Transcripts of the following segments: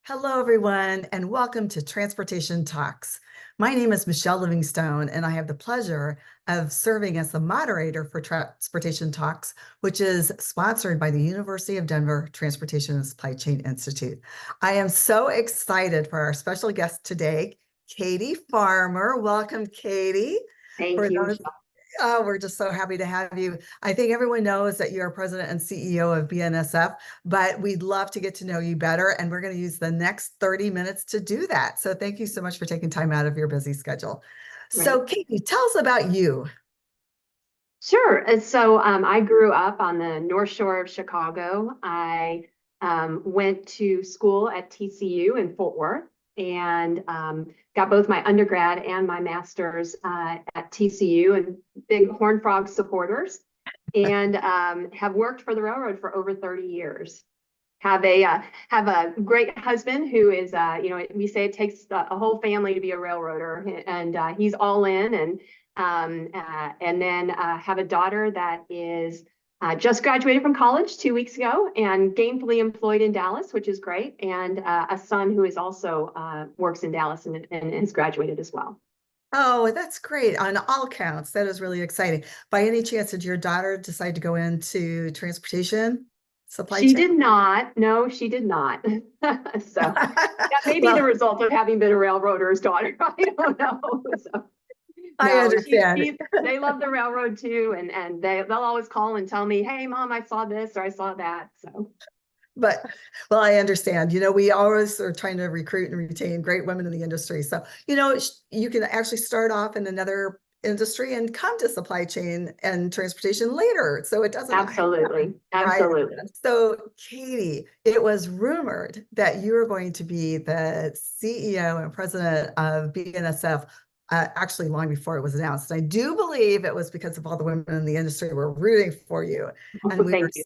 Hello, everyone, and welcome to Transportation Talks. My name is Michelle Livingstone, and I have the pleasure of serving as the moderator for Transportation Talks, which is sponsored by the University of Denver Transportation and Supply Chain Institute. I am so excited for our special guest today, Katie Farmer. Welcome, Katie. Thank you, Michelle. Oh, we're just so happy to have you. I think everyone knows that you're president and CEO of BNSF, but we'd love to get to know you better. And we're going to use the next 30 minutes to do that. So thank you so much for taking time out of your busy schedule. Right. So Katie, tell us about you. Sure. So I grew up on the North Shore of Chicago. I went to school at TCU in Fort Worth and got both my undergrad and my master's at TCU, and big Horned Frog supporters, and have worked for the railroad for over 30 years. Have a great husband who is, we say it takes a whole family to be a railroader, and he's all in. And then have a daughter that is just graduated from college 2 weeks ago and gainfully employed in Dallas, which is great, and a son who is also works in Dallas and has graduated as well. Oh, that's great. On all counts, that is really exciting. By any chance, did your daughter decide to go into transportation supply chain? She did not. No, she did not. So that may be the result of having been a railroader's daughter. I don't know. So. I understand. They love the railroad too, and they'll always call and tell me, "Hey, Mom, I saw this or I saw that." So, well, I understand. We always are trying to recruit and retain great women in the industry. So, you can actually start off in another industry and come to supply chain and transportation later. So it doesn't absolutely. So, Katie, it was rumored that you were going to be the CEO and president of BNSF. Actually, long before it was announced. I do believe it was because of all the women in the industry were rooting for you. And thank you.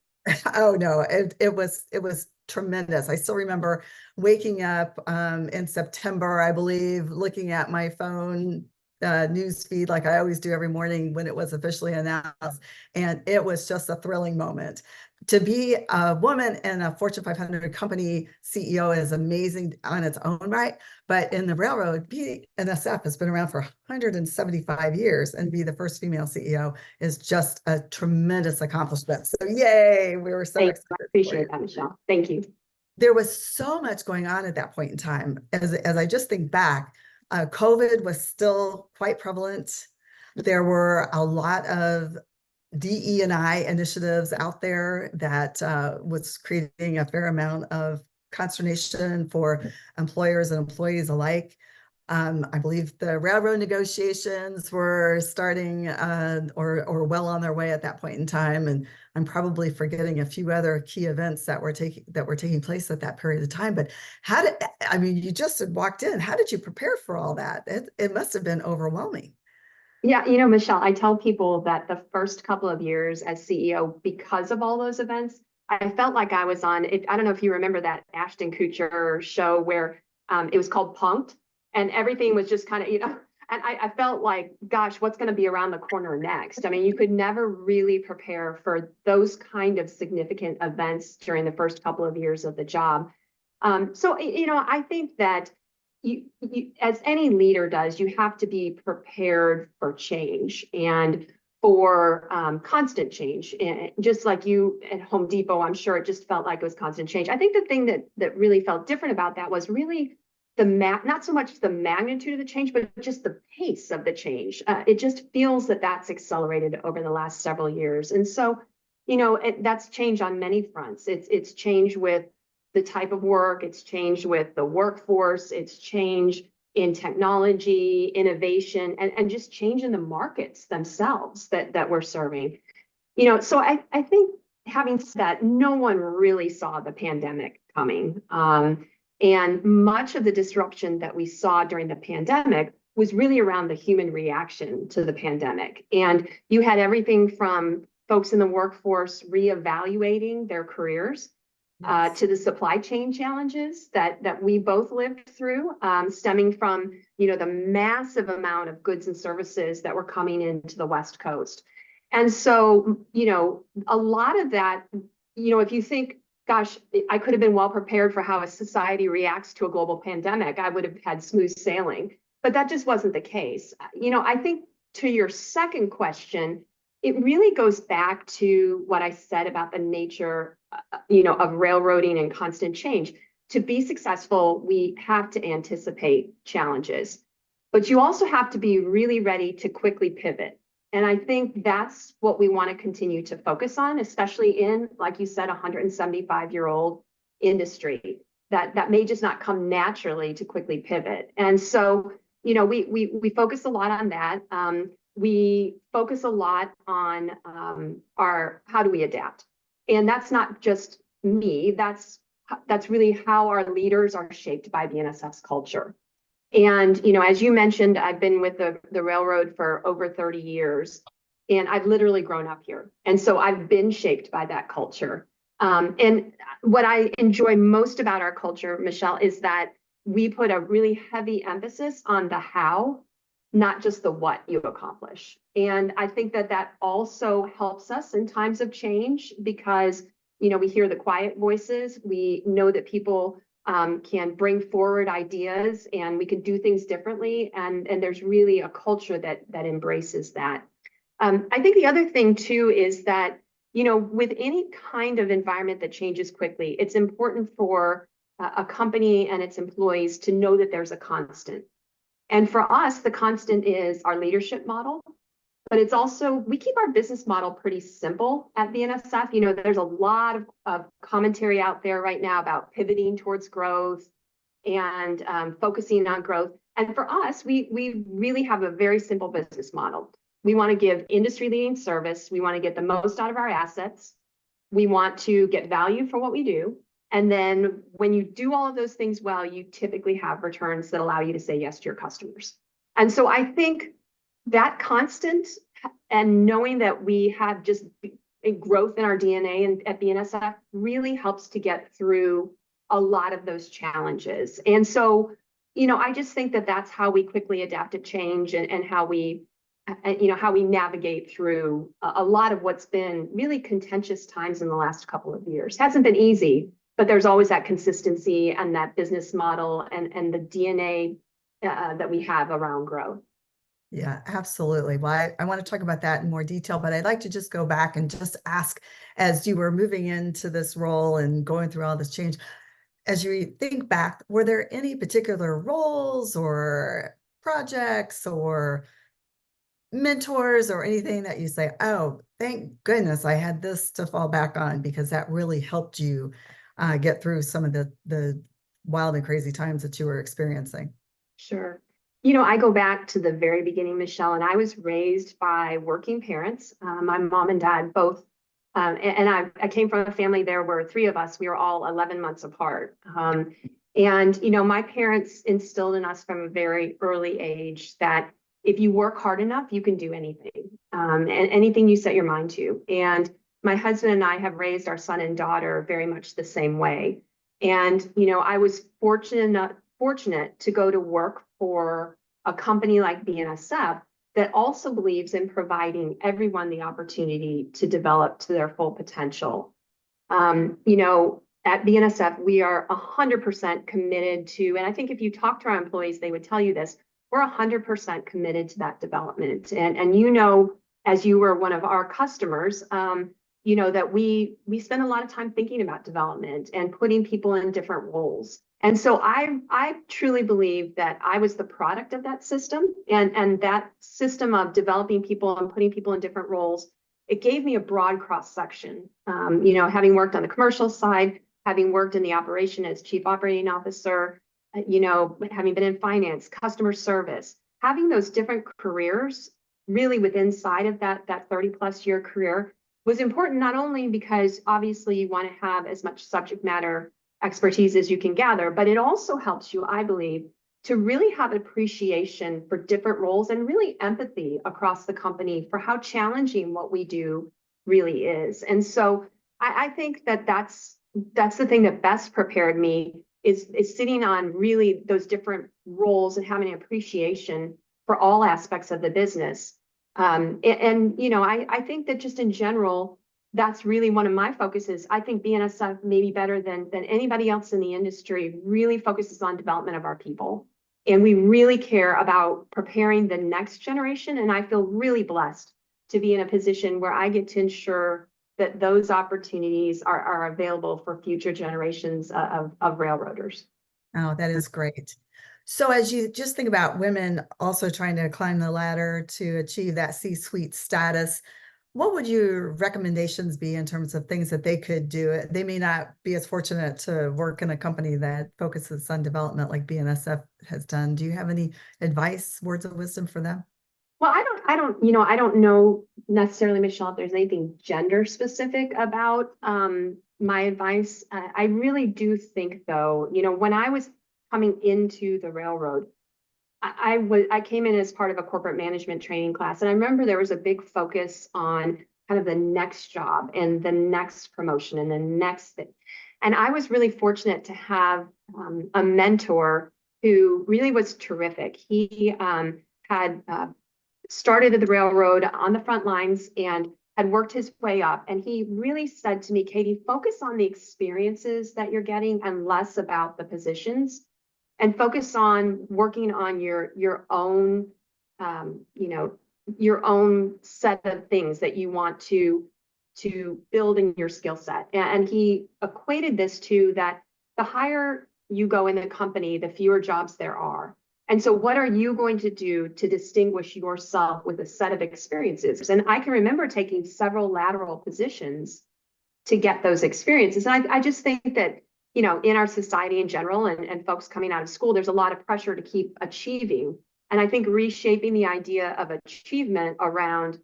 Oh no, it was tremendous. I still remember waking up in September, I believe, looking at my phone news feed like I always do every morning when it was officially announced, and it was just a thrilling moment. To be a woman in a Fortune 500 company CEO is amazing on its own right, but in the railroad, BNSF has been around for 175 years, and be the first female CEO is just a tremendous accomplishment. So yay, we were so excited. I appreciate that, Michelle. Thank you. There was so much going on at that point in time. As I just think back, COVID was still quite prevalent. There were a lot of DE&I initiatives out there that was creating a fair amount of consternation for employers and employees alike. I believe the railroad negotiations were starting or well on their way at that point in time, and I'm probably forgetting a few other key events that were taking place at that period of time. But you just had walked in. How did you prepare for all that? It must have been overwhelming. Yeah, Michelle, I tell people that the first couple of years as CEO, because of all those events, I felt like I was on, I don't know if you remember that Ashton Kutcher show where it was called Punked, and everything was just kind of, and I felt like, gosh, what's going to be around the corner next? I mean, you could never really prepare for those kind of significant events during the first couple of years of the job. So, I think that you, as any leader does, you have to be prepared for change and for constant change. And just like you at Home Depot, I'm sure it just felt like it was constant change. I think the thing that really felt different about that was really not so much the magnitude of the change, but just the pace of the change. It just feels that that's accelerated over the last several years. And so, that's change on many fronts. It's change with the type of work, it's changed with the workforce, it's change in technology, innovation, and just change in the markets themselves that we're serving. So I think, having said that, no one really saw the pandemic coming. And much of the disruption that we saw during the pandemic was really around the human reaction to the pandemic. And you had everything from folks in the workforce reevaluating their careers, to the supply chain challenges that we both lived through, stemming from, the massive amount of goods and services that were coming into the West Coast. And so, a lot of that, if you think gosh, I could have been well prepared for how a society reacts to a global pandemic. I would have had smooth sailing, but that just wasn't the case. I think to your second question, it really goes back to what I said about the nature, of railroading and constant change. To be successful, we have to anticipate challenges, but you also have to be really ready to quickly pivot. And I think that's what we want to continue to focus on, especially in, like you said, 175-year-old industry that may just not come naturally to quickly pivot. And so, we focus a lot on that. We focus a lot on our how do we adapt, and that's not just me. That's really how our leaders are shaped by BNSF's culture. And, as you mentioned, I've been with the railroad for over 30 years, and I've literally grown up here. And so I've been shaped by that culture. And what I enjoy most about our culture, Michelle, is that we put a really heavy emphasis on the how, not just the what you accomplish. And I think that also helps us in times of change because, we hear the quiet voices. We know that people can bring forward ideas and we can do things differently. And there's really a culture that embraces that. I think the other thing too is that, with any kind of environment that changes quickly, it's important for a company and its employees to know that there's a constant. And for us, the constant is our leadership model. But it's also, we keep our business model pretty simple at BNSF. There's a lot of commentary out there right now about pivoting towards growth and focusing on growth. And for us, we really have a very simple business model. We want to give industry-leading service. We want to get the most out of our assets. We want to get value for what we do. And then when you do all of those things well, you typically have returns that allow you to say yes to your customers. And so I think that constant and knowing that we have just a growth in our DNA and at BNSF really helps to get through a lot of those challenges. And so, I just think that that's how we quickly adapt to change and how we, how we navigate through a lot of what's been really contentious times in the last couple of years. Hasn't been easy, but there's always that consistency and that business model and the DNA that we have around growth. Yeah, absolutely. Well, I want to talk about that in more detail, but I'd like to just go back and just ask, as you were moving into this role and going through all this change, as you think back, were there any particular roles or projects or mentors or anything that you say, oh, thank goodness I had this to fall back on because that really helped you get through some of the wild and crazy times that you were experiencing? Sure. I go back to the very beginning, Michelle, and I was raised by working parents. My mom and dad both, and I came from a family. There were three of us. We were all 11 months apart. And my parents instilled in us from a very early age that if you work hard enough, you can do anything, and anything you set your mind to. And my husband and I have raised our son and daughter very much the same way. And I was fortunate to go to work for a company like BNSF that also believes in providing everyone the opportunity to develop to their full potential. At BNSF, we are 100% committed to, and I think if you talk to our employees, they would tell you this, we're 100% committed to that development. And as you were one of our customers, that we spend a lot of time thinking about development and putting people in different roles. And so I truly believe that I was the product of that system and that system of developing people and putting people in different roles. It gave me a broad cross section, having worked on the commercial side, having worked in the operation as chief operating officer, having been in finance, customer service, having those different careers really within inside of that 30 plus year career was important, not only because obviously you want to have as much subject matter expertise as you can gather, but it also helps you, I believe, to really have appreciation for different roles and really empathy across the company for how challenging what we do really is. And so I think that's the thing that best prepared me is sitting on really those different roles and having an appreciation for all aspects of the business. I think that just in general, that's really one of my focuses. I think BNSF, maybe better than anybody else in the industry, really focuses on development of our people. And we really care about preparing the next generation. And I feel really blessed to be in a position where I get to ensure that those opportunities are available for future generations of railroaders. Oh, that is great. So as you just think about women also trying to climb the ladder to achieve that C-suite status, what would your recommendations be in terms of things that they could do? They may not be as fortunate to work in a company that focuses on development like BNSF has done. Do you have any advice, words of wisdom for them? Well, I don't know necessarily, Michelle, if there's anything gender specific about my advice. I really do think, though, when I was coming into the railroad, I came in as part of a corporate management training class, and I remember there was a big focus on kind of the next job and the next promotion and the next thing. And I was really fortunate to have a mentor who really was terrific. He had started at the railroad on the front lines and had worked his way up. And he really said to me, Katie, focus on the experiences that you're getting and less about the positions, and focus on working on your own, your own set of things that you want to build in your skill set. And he equated this to that the higher you go in the company, the fewer jobs there are. And so what are you going to do to distinguish yourself with a set of experiences? And I can remember taking several lateral positions to get those experiences. And I just think that, in our society in general and folks coming out of school, there's a lot of pressure to keep achieving. And I think reshaping the idea of achievement around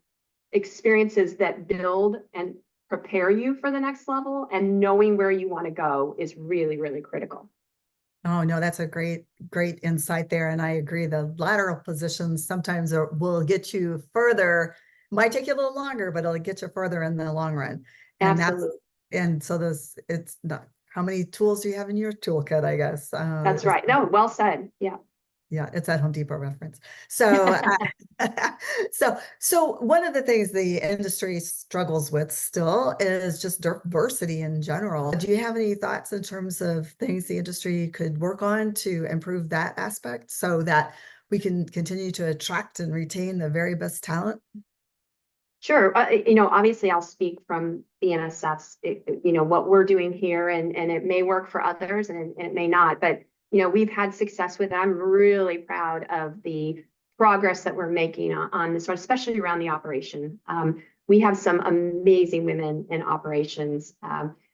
experiences that build and prepare you for the next level and knowing where you want to go is really, really critical. Oh, no, that's a great insight there. And I agree. The lateral positions sometimes will get you further. Might take you a little longer, but it'll get you further in the long run. And Absolutely. it's not, how many tools do you have in your toolkit, I guess? That's right. No, well said. Yeah. Yeah, it's that Home Depot reference. So, so one of the things the industry struggles with still is just diversity in general. Do you have any thoughts in terms of things the industry could work on to improve that aspect so that we can continue to attract and retain the very best talent? Sure. Obviously I'll speak from BNSF's, what we're doing here, and it may work for others and it may not, but we've had success with it. I'm really proud of the progress that we're making on this one, especially around the operation. We have some amazing women in operations.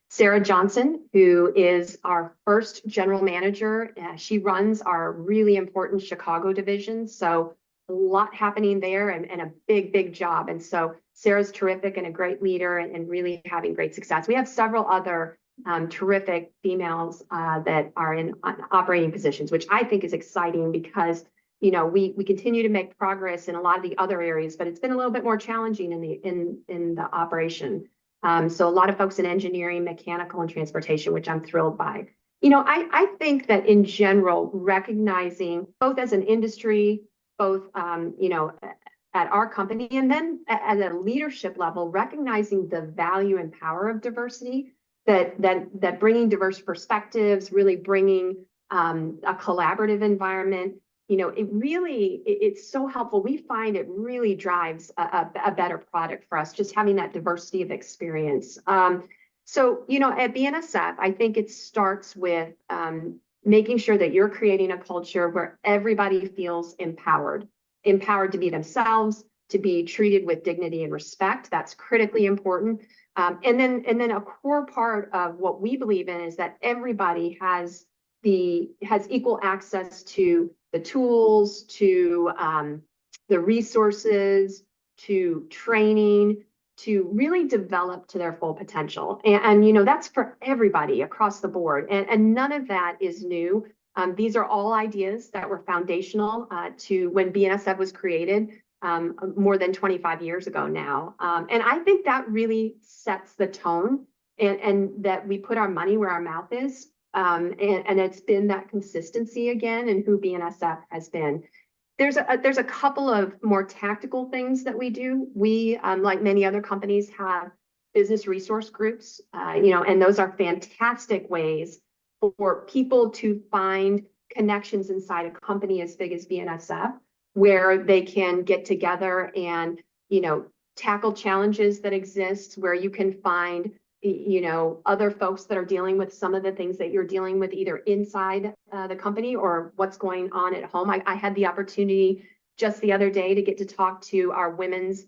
Sarah Johnson, who is our first general manager, she runs our really important Chicago division. So a lot happening there and a big job. And so Sarah's terrific and a great leader and really having great success. We have several other terrific females that are in operating positions, which I think is exciting because we continue to make progress in a lot of the other areas, but it's been a little bit more challenging in the operation. So a lot of folks in engineering, mechanical, and transportation, which I'm thrilled by. I think that in general, recognizing both as an industry, both at our company, and then at a leadership level, recognizing the value and power of diversity. That bringing diverse perspectives, really bringing a collaborative environment, it's so helpful. We find it really drives a better product for us, just having that diversity of experience. So at BNSF, I think it starts with making sure that you're creating a culture where everybody feels empowered to be themselves, to be treated with dignity and respect. That's critically important. And then a core part of what we believe in is that everybody has equal access to the tools, to the resources, to training, to really develop to their full potential. And that's for everybody across the board. And none of that is new. These are all ideas that were foundational to when BNSF was created. More than 25 years ago now. And I think that really sets the tone and that we put our money where our mouth is. And it's been that consistency again in who BNSF has been. There's a couple of more tactical things that we do. We, like many other companies, have business resource groups, and those are fantastic ways for people to find connections inside a company as big as BNSF, where they can get together and, tackle challenges that exist, where you can find, other folks that are dealing with some of the things that you're dealing with either inside the company or what's going on at home. I had the opportunity just the other day to get to talk to our women's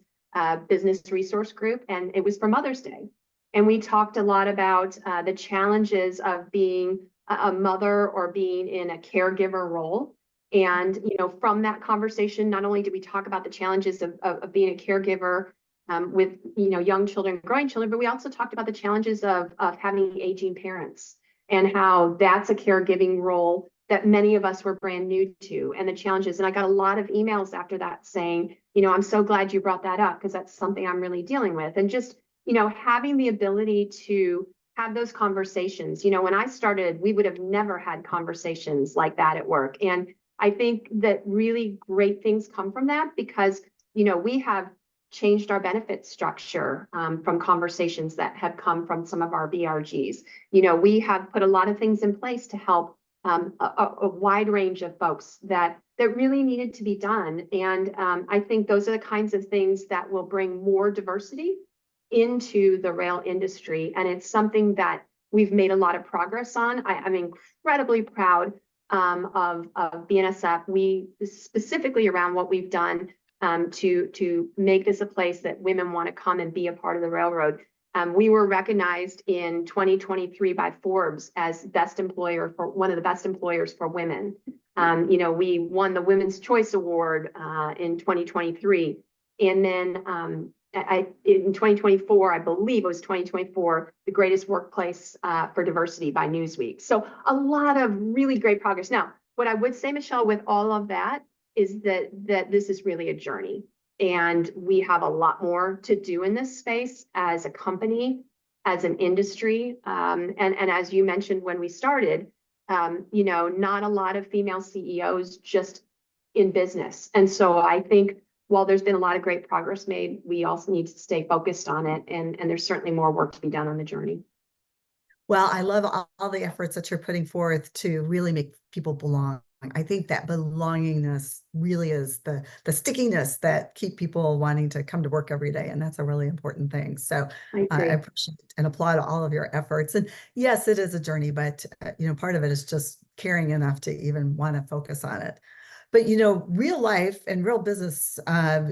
business resource group, and it was for Mother's Day. And we talked a lot about the challenges of being a mother or being in a caregiver role. And, from that conversation, not only did we talk about the challenges of being a caregiver with, young children, growing children, but we also talked about the challenges of having aging parents and how that's a caregiving role that many of us were brand new to, and the challenges. And I got a lot of emails after that saying, I'm so glad you brought that up because that's something I'm really dealing with. And just, having the ability to have those conversations. When I started, we would have never had conversations like that at work. And I think that really great things come from that because, we have changed our benefit structure from conversations that have come from some of our BRGs. We have put a lot of things in place to help a wide range of folks that really needed to be done. And I think those are the kinds of things that will bring more diversity into the rail industry. And it's something that we've made a lot of progress on. I'm incredibly proud of BNSF. We specifically around what we've done to make this a place that women want to come and be a part of the railroad. We were recognized in 2023 by Forbes as one of the best employers for women. We won the Women's Choice Award in 2023. And then in 2024, I believe it was 2024, the greatest workplace for diversity by Newsweek. So a lot of really great progress. Now, what I would say, Michelle, with all of that is that this is really a journey. And we have a lot more to do in this space as a company, as an industry. And as you mentioned when we started, not a lot of female CEOs just in business. And so I think while there's been a lot of great progress made, we also need to stay focused on it. And there's certainly more work to be done on the journey. Well, I love all the efforts that you're putting forth to really make people belong. I think that belongingness really is the stickiness that keep people wanting to come to work every day. And that's a really important thing. So I appreciate and applaud all of your efforts. And yes, it is a journey, but part of it is just caring enough to even want to focus on it. But, real life and real business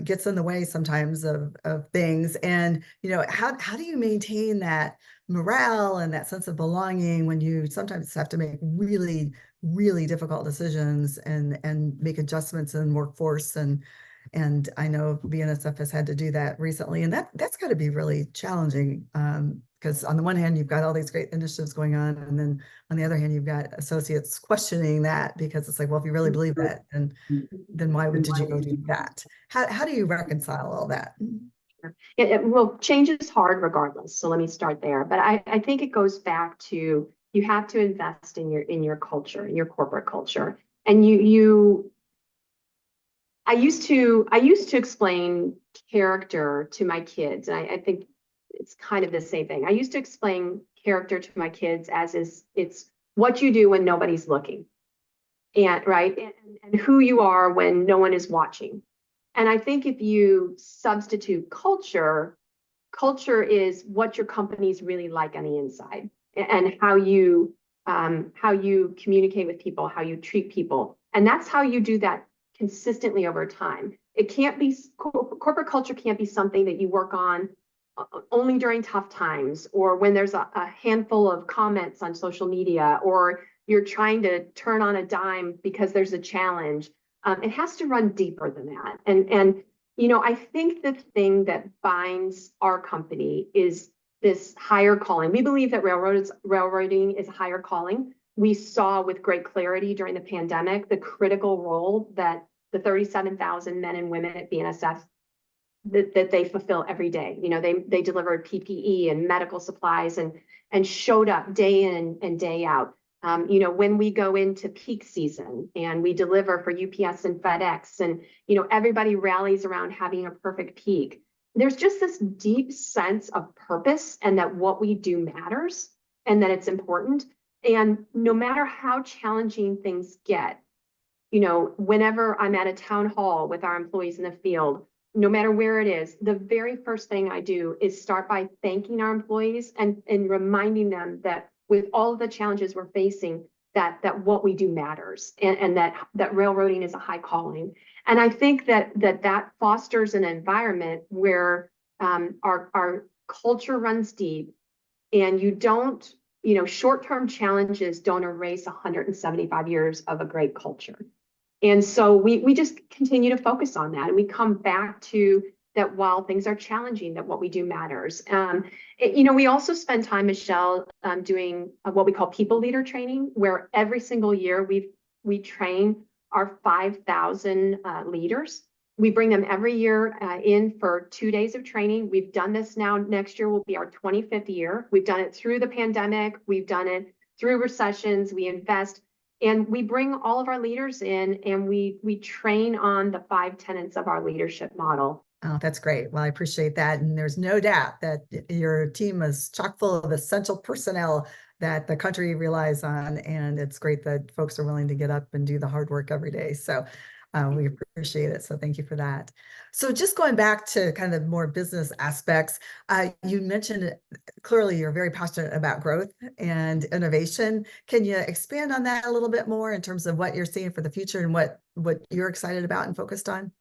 gets in the way sometimes of things. And, how do you maintain that morale and that sense of belonging when you sometimes have to make really, really difficult decisions and make adjustments in workforce? And I know BNSF has had to do that recently. And that's got to be really challenging because on the one hand, you've got all these great initiatives going on. And then on the other hand, you've got associates questioning that because it's like, well, if you really believe that, then why did you go do that? How do you reconcile all that? Well, change is hard regardless. So let me start there. But I think it goes back to you have to invest in your culture, in your corporate culture. And I used to explain character to my kids. And I think it's kind of the same thing. I used to explain character to my kids as it's what you do when nobody's looking. And right. And who you are when no one is watching. And I think if you substitute culture is what your company's really like on the inside and how you communicate with people, how you treat people. And that's how you do that consistently over time. It can't be, corporate culture can't be something that you work on only during tough times or when there's a handful of comments on social media or you're trying to turn on a dime because there's a challenge. It has to run deeper than that. And I think the thing that binds our company is this higher calling. We believe that railroading is a higher calling. We saw with great clarity during the pandemic the critical role that the 37,000 men and women at BNSF that they fulfill every day. They delivered PPE and medical supplies and showed up day in and day out. When we go into peak season and we deliver for UPS and FedEx and, everybody rallies around having a perfect peak. there's just this deep sense of purpose and that what we do matters and that it's important. And no matter how challenging things get, whenever I'm at a town hall with our employees in the field, no matter where it is, the very first thing I do is start by thanking our employees and reminding them that with all of the challenges we're facing, that what we do matters and that railroading is a high calling. And I think that fosters an environment where our culture runs deep, and short-term challenges don't erase 175 years of a great culture. And so we just continue to focus on that, and we come back to that while things are challenging, that what we do matters. We also spend time, Michelle, doing what we call people leader training, where every single year we train our 5,000 leaders. We bring them every year in for 2 days of training. We've done this now. Next year will be our 25th year. We've done it through the pandemic. We've done it through recessions. We invest, and we bring all of our leaders in, and we train on the 5 tenets of our leadership model. Oh, that's great. Well, I appreciate that. And there's no doubt that your team is chock full of essential personnel that the country relies on. And it's great that folks are willing to get up and do the hard work every day. So we appreciate it. So thank you for that. So just going back to kind of more business aspects, you mentioned clearly you're very passionate about growth and innovation. Can you expand on that a little bit more in terms of what you're seeing for the future and what you're excited about and focused on?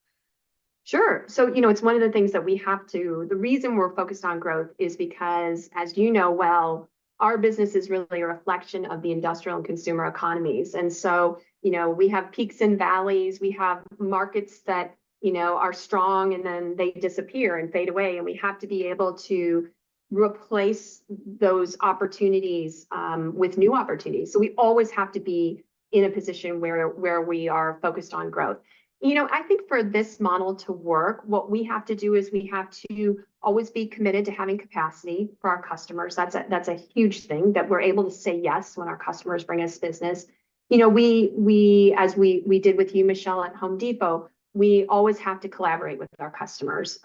Sure. So, it's one of the things that the reason we're focused on growth is because, as you know well, our business is really a reflection of the industrial and consumer economies. And so, we have peaks and valleys. We have markets that, are strong and then they disappear and fade away. And we have to be able to replace those opportunities with new opportunities. So we always have to be in a position where we are focused on growth. I think for this model to work, what we have to do is we have to always be committed to having capacity for our customers. That's a huge thing, that we're able to say yes when our customers bring us business. We as we did with you, Michelle, at Home Depot, we always have to collaborate with our customers.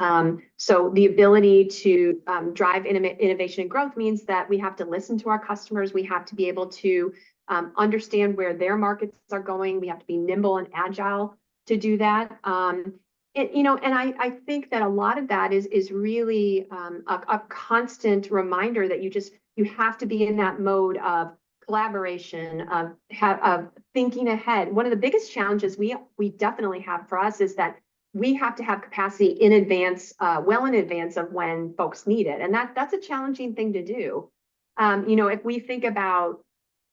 So the ability to drive innovation and growth means that we have to listen to our customers. We have to be able to understand where their markets are going. We have to be nimble and agile to do that. And I think that a lot of that is really a constant reminder that you have to be in that mode of collaboration, of thinking ahead. One of the biggest challenges we definitely have for us is that we have to have capacity in advance, well in advance of when folks need it. And that's a challenging thing to do. If we think about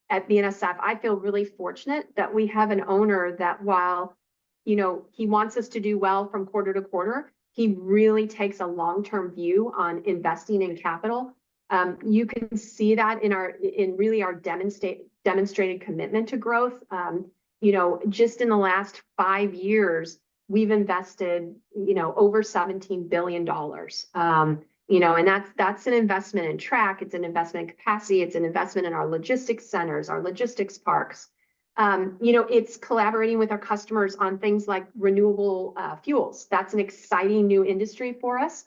at BNSF, I feel really fortunate that we have an owner that, while he wants us to do well from quarter to quarter, he really takes a long-term view on investing in capital. You can see that in really our demonstrated commitment to growth. Just in the last 5 years, we've invested, over $17 billion. And that's an investment in track. It's an investment in capacity. It's an investment in our logistics centers, our logistics parks. It's collaborating with our customers on things like renewable fuels. That's an exciting new industry for us.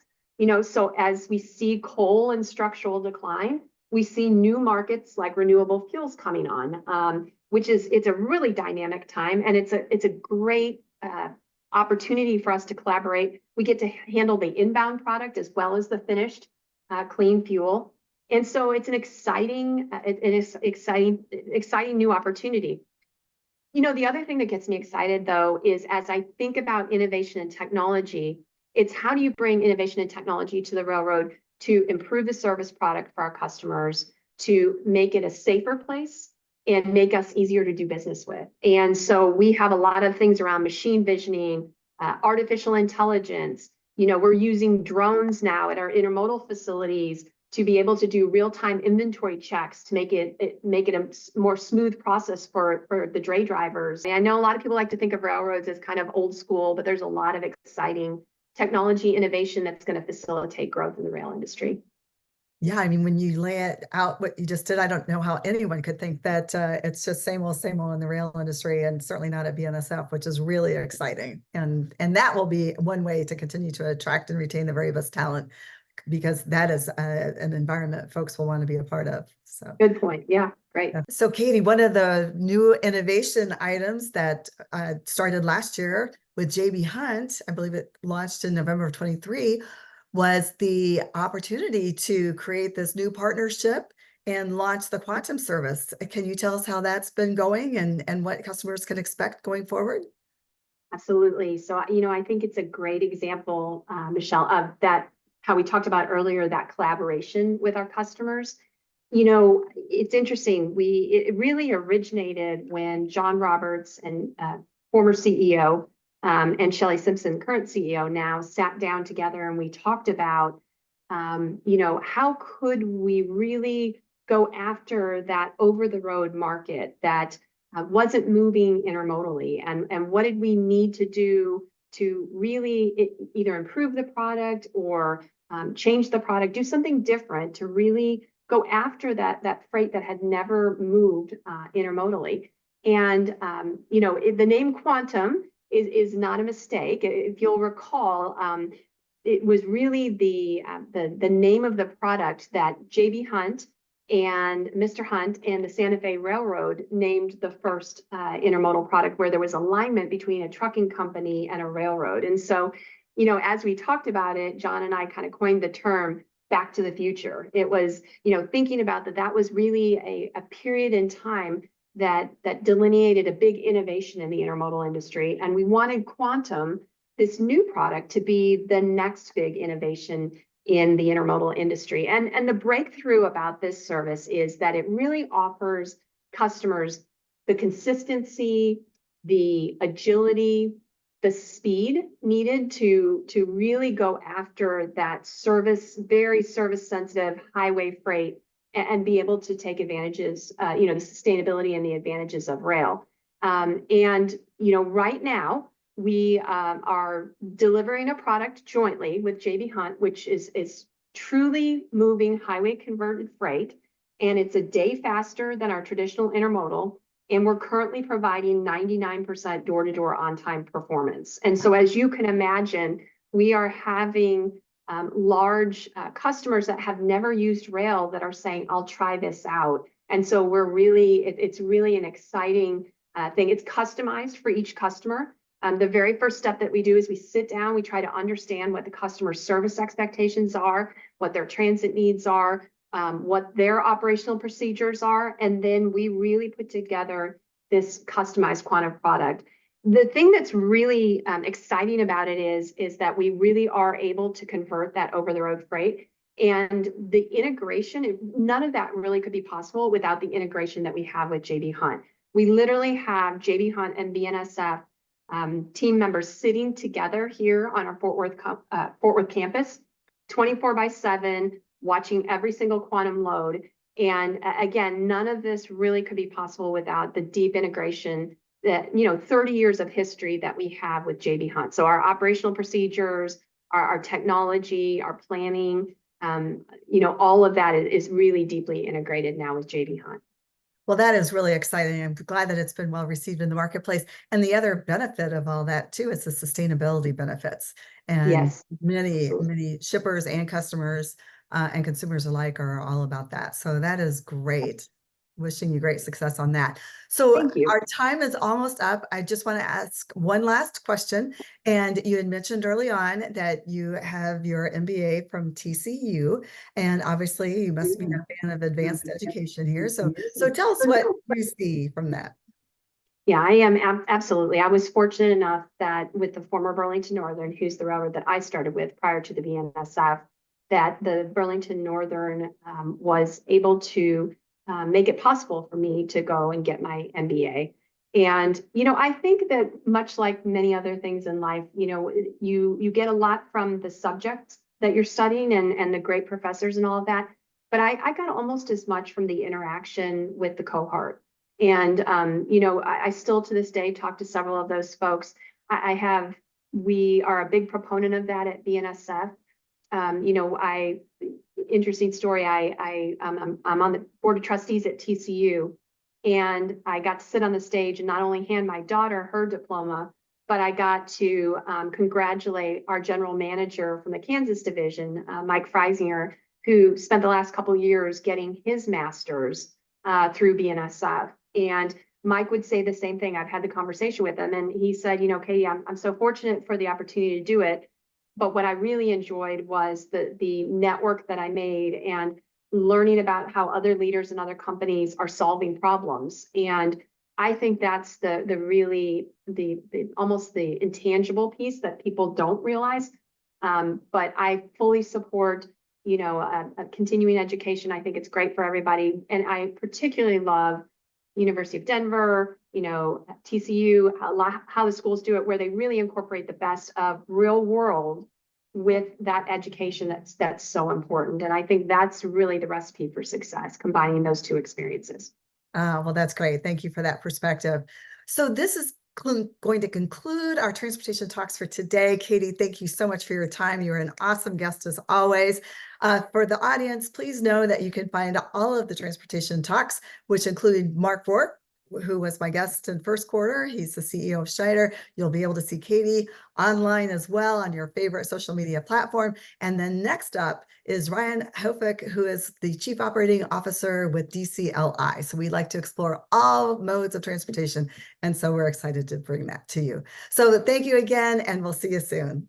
So as we see coal and structural decline, we see new markets like renewable fuels coming on, it's a really dynamic time, and it's a great opportunity for us to collaborate. We get to handle the inbound product as well as the finished clean fuel, and so it's an exciting new opportunity. The other thing that gets me excited, though, is as I think about innovation and technology, it's how do you bring innovation and technology to the railroad to improve the service product for our customers, to make it a safer place and make us easier to do business with. And so we have a lot of things around machine visioning, artificial intelligence. We're using drones now at our intermodal facilities to be able to do real-time inventory checks to make it a more smooth process for the dray drivers. And I know a lot of people like to think of railroads as kind of old school, but there's a lot of exciting technology innovation that's going to facilitate growth in the rail industry. Yeah, I mean, when you lay it out, what you just did, I don't know how anyone could think that it's just same old in the rail industry, and certainly not at BNSF, which is really exciting. And that will be one way to continue to attract and retain the very best talent, because that is an environment folks will want to be a part of. So Good point. Yeah, great. So Katie, one of the new innovation items that started last year with JB Hunt, I believe it launched in November of 23, was the opportunity to create this new partnership and launch the quantum service. Can you tell us how that's been going and what customers can expect going forward? Absolutely. So, I think it's a great example, Michelle, of that, how we talked about earlier, that collaboration with our customers. It's interesting. It really originated when John Roberts and former CEO and Shelley Simpson, current CEO now, sat down together and we talked about, how could we really go after that over the road market that wasn't moving intermodally, and what did we need to do to really either improve the product or change the product, do something different to really go after that freight that had never moved intermodally. And the name quantum is not a mistake. If you'll recall, it was really the name of the product that JB Hunt and Mr. Hunt and the Santa Fe Railroad named the first intermodal product, where there was alignment between a trucking company and a railroad. And so, as we talked about it, John and I kind of coined the term back to the future. It was, thinking about that was really a period in time that delineated a big innovation in the intermodal industry. And we wanted quantum, this new product, to be the next big innovation in the intermodal industry. And the breakthrough about this service is that it really offers customers the consistency, the agility, the speed needed to really go after that very service sensitive highway freight, and be able to take advantages, the sustainability and the advantages of rail. Right now, we are delivering a product jointly with JB Hunt, which is truly moving highway converted freight, and it's a day faster than our traditional intermodal. And we're currently providing 99% door-to-door on-time performance. And so, as you can imagine, we are having large customers that have never used rail that are saying, "I'll try this out." And so it's really an exciting thing. It's customized for each customer. The very first step that we do is we sit down, we try to understand what the customer's service expectations are, what their transit needs are, what their operational procedures are, and then we really put together this customized quantum product. The thing that's really exciting about it is that we really are able to convert that over-the-road freight, and the integration, none of that really could be possible without the integration that we have with JB Hunt. We literally have JB Hunt and BNSF team members sitting together here on our Fort Worth campus, 24/7, watching every single quantum load. And again, none of this really could be possible without the deep integration that, 30 years of history that we have with JB Hunt. So our operational procedures, our technology, our planning, all of that is really deeply integrated now with JB Hunt. Well, that is really exciting. I'm glad that it's been well received in the marketplace. And the other benefit of all that too is the sustainability benefits. And yes, many shippers and customers and consumers alike are all about that. So that is great. Wishing you great success on that. So thank you. our time is almost up. I just want to ask one last question. And you had mentioned early on that you have your MBA from TCU, and obviously you must be a fan of advanced education here. So tell us what you see from that. Yeah, I am absolutely. I was fortunate enough that with the former Burlington Northern, who's the railroad that I started with prior to the BNSF, that the Burlington Northern was able to make it possible for me to go and get my MBA. And, I think that much like many other things in life, you get a lot from the subjects that you're studying and the great professors and all of that. But I got almost as much from the interaction with the cohort. And, I still to this day talk to several of those folks. We are a big proponent of that at BNSF. interesting story. I'm on the board of trustees at TCU, and I got to sit on the stage and not only hand my daughter her diploma, but I got to congratulate our general manager from the Kansas division, Mike Freisinger, who spent the last couple of years getting his master's through BNSF. And Mike would say the same thing. I've had the conversation with him, and he said, you know, Katie, I'm so fortunate for the opportunity to do it. But what I really enjoyed was the network that I made and learning about how other leaders and other companies are solving problems. And I think that's the really the almost the intangible piece that people don't realize. But I fully support, you know, a continuing education. I think it's great for everybody, and I particularly love University of Denver, you know, TCU, how the schools do it, where they really incorporate the best of real world with that education that's so important. And I think that's really the recipe for success, combining those two experiences. Well, that's great. Thank you for that perspective. So this is going to conclude our transportation talks for today. Katie, thank you so much for your time. You're an awesome guest as always. For the audience, please know that you can find all of the transportation talks, which included Mark Rourke, who was my guest in first quarter. He's the CEO of Schneider. You'll be able to see Katie online as well on your favorite social media platform. And then next up is Ryan Hofek, who is the Chief Operating Officer with DCLI. So we like to explore all modes of transportation. And so we're excited to bring that to you. So thank you again, and we'll see you soon.